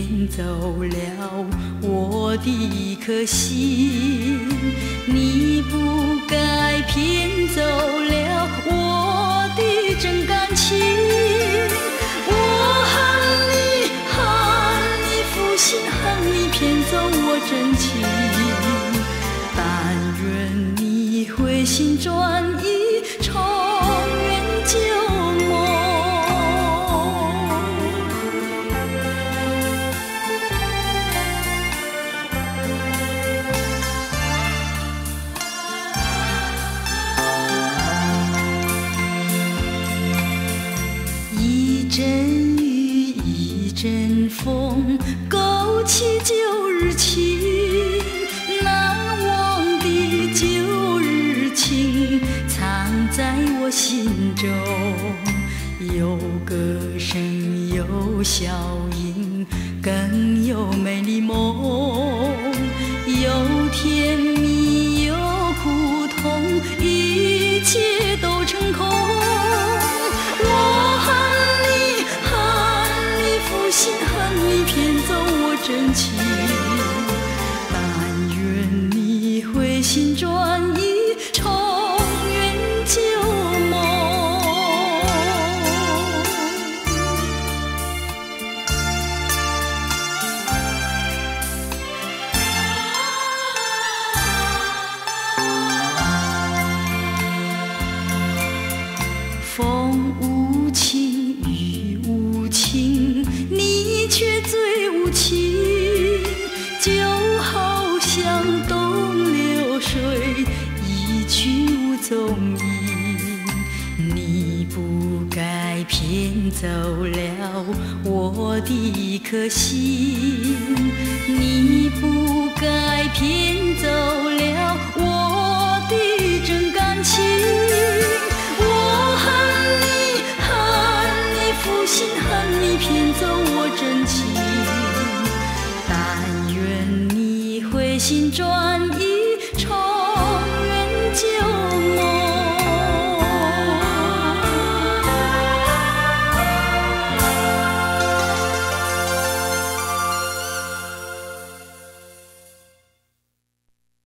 骗走了我的一颗心，你不该骗走了我的真感情。我恨你负心，恨你骗走我真情。但愿你回心转意，重圆旧梦。一阵雨，一阵风，勾起旧日情，难忘的旧日情，藏在我心中。有歌声，有笑音，更有美丽梦。有甜蜜，有苦痛，一切都成空。恨你骗走我真情，但愿你回心转意，重圆旧梦。风无情，雨无情，你却最无情，就好像东流水，一去无踪影。你不该骗走了我的一颗心，你不该骗走了我的真感情。负心恨你骗走我真情，但愿你回心转意，重圆旧